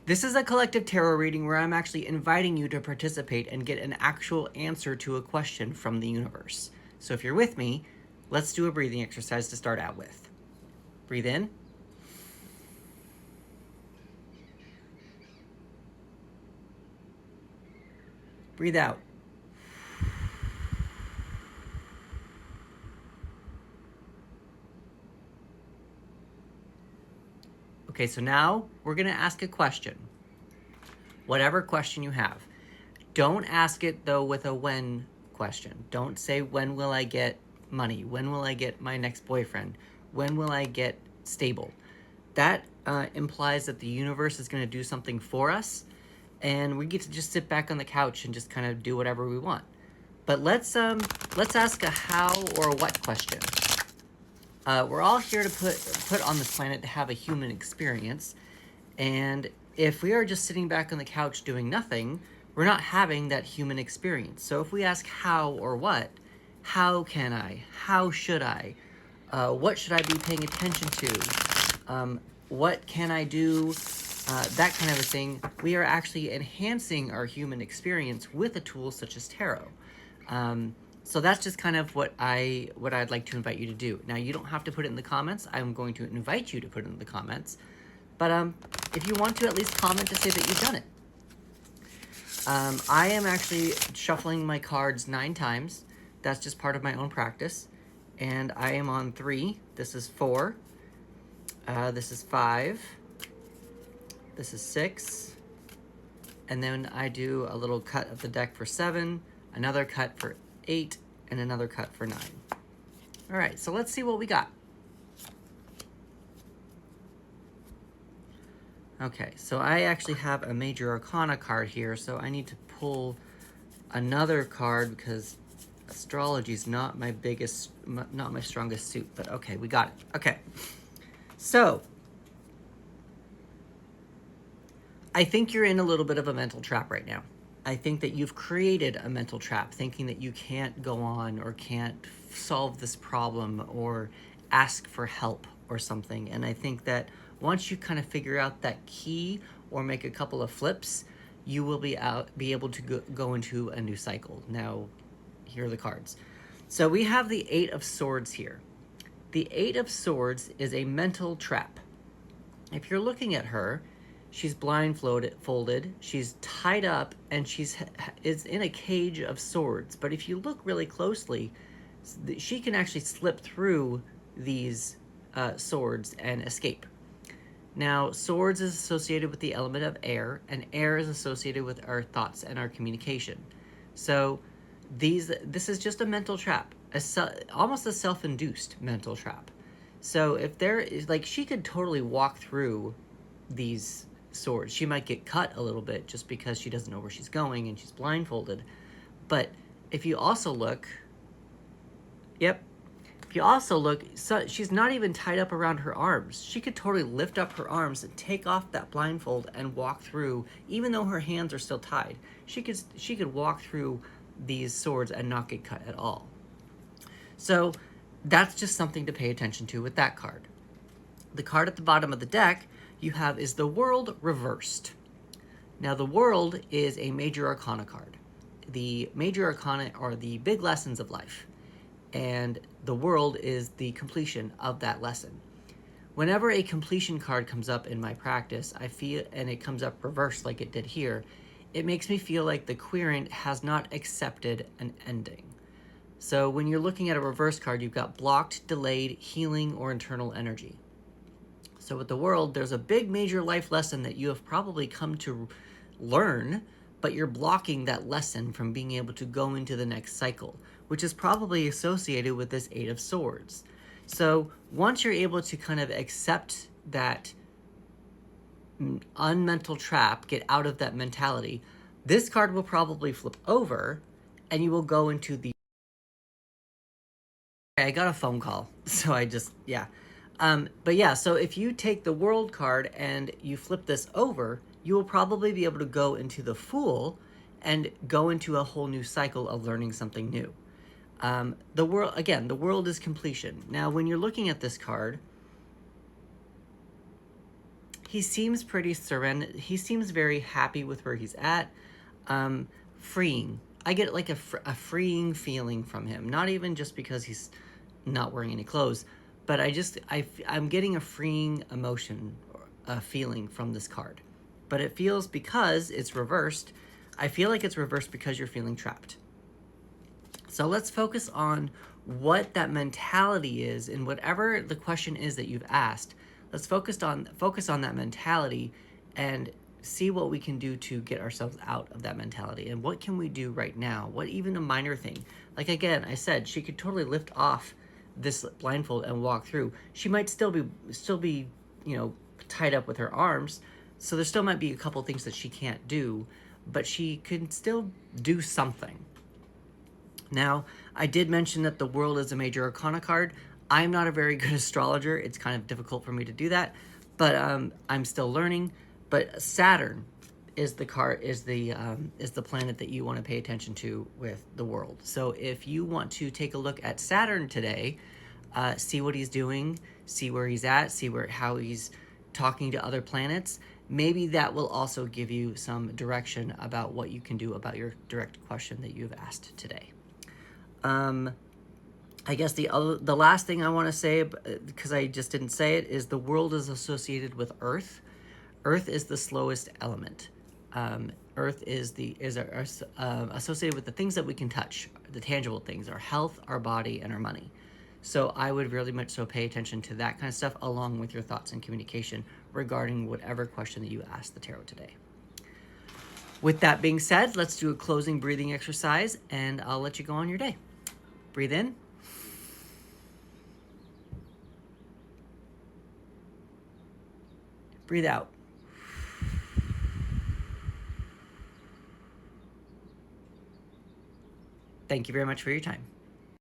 This is a collective tarot reading where I'm actually inviting you to participate and get an actual answer to a question from the universe. So if you're with me, let's do a breathing exercise to start out with. Breathe in. Breathe out. Okay, so now we're going to ask a question. Whatever question you have. Don't ask it, though, with a when question. Don't say, when will I get money? When will I get my next boyfriend? When will I get stable? That implies that the universe is going to do something for us, and we get to just sit back on the couch and just kind of do whatever we want. But let's ask a how or a what question. We're all here to put on this planet to have a human experience, and if we are just sitting back on the couch doing nothing, we're not having that human experience. So if we ask how or what, how can I? How should I? What should I be paying attention to? What can I do? That kind of a thing. We are actually enhancing our human experience with a tool such as tarot. So that's just kind of what I'd like to invite you to do. Now, you don't have to put it in the comments. I'm going to invite you to put it in the comments. But if you want to, at least comment to say that you've done it. I am actually shuffling my cards 9 times. That's just part of my own practice. And I am on 3. This is 4. This is 5. This is 6. And then I do a little cut of the deck for 7, another cut for 8, and another cut for 9. All right, so let's see what we got. Okay, so I actually have a Major Arcana card here, so I need to pull another card because astrology is not my strongest suit, but okay, we got it. Okay, so I think you're in a little bit of a mental trap right now. I think that you've created a mental trap thinking that you can't go on or can't solve this problem or ask for help or something. And I think that once you kind of figure out that key or make a couple of flips, you will be able to go into a new cycle. Now, here are the cards. So we have the 8 of Swords here. The 8 of Swords is a mental trap. If you're looking at her, she's blindfolded, she's tied up, and is in a cage of swords. But if you look really closely, she can actually slip through these swords and escape. Now, swords is associated with the element of air, and air is associated with our thoughts and our communication. So this is just a mental trap, almost a self-induced mental trap. So if there is, like, she could totally walk through these swords. She might get cut a little bit just because she doesn't know where she's going and she's blindfolded. But if you also look, yep, if you also look, so she's not even tied up around her arms. She could totally lift up her arms and take off that blindfold and walk through, even though her hands are still tied. She could walk through these swords and not get cut at all. So that's just something to pay attention to with that card. The card at the bottom of the deck you have is the World reversed. Now, the World is a Major Arcana card. The Major Arcana are the big lessons of life, and the World is the completion of that lesson. Whenever a completion card comes up in my practice, I feel, and it comes up reversed like it did here, it makes me feel like the querent has not accepted an ending. So when you're looking at a reverse card, you've got blocked, delayed, healing, or internal energy. So with the World, there's a big major life lesson that you have probably come to learn, but you're blocking that lesson from being able to go into the next cycle, which is probably associated with this 8 of Swords. So once you're able to kind of accept that unmental trap, get out of that mentality, this card will probably flip over and you will go into the... I got a phone call, so I just, yeah. But yeah, so if you take the World card and you flip this over, you will probably be able to go into the Fool and go into a whole new cycle of learning something new. The World, again, the World is completion. Now, when you're looking at this card, he seems pretty surrender. He seems very happy with where he's at. Freeing. I get like a freeing feeling from him. Not even just because he's not wearing any clothes, but I'm getting a freeing emotion, a feeling from this card. But it feels, because it's reversed, I feel like it's reversed because you're feeling trapped. So let's focus on what that mentality is, and whatever the question is that you've asked. Let's focus on that mentality and see what we can do to get ourselves out of that mentality. And what can we do right now? What, even a minor thing. Like, again, I said she could totally lift off this blindfold and walk through. She might still be, tied up with her arms. So there still might be a couple things that she can't do, but she can still do something. Now, I did mention that the World is a major arcana card. I'm not a very good astrologer. It's kind of difficult for me to do that, but I'm still learning. But Saturn is the planet that you want to pay attention to with the World. So if you want to take a look at Saturn today, see what he's doing, see where he's at, see how he's talking to other planets. Maybe that will also give you some direction about what you can do about your direct question that you've asked today. I guess the last thing I want to say, because I just didn't say it, is the World is associated with Earth. Earth is the slowest element. Earth is associated with the things that we can touch, the tangible things, our health, our body, and our money. So I would really much so pay attention to that kind of stuff, along with your thoughts and communication regarding whatever question that you asked the tarot today. With that being said, let's do a closing breathing exercise, and I'll let you go on your day. Breathe in. Breathe out. Thank you very much for your time.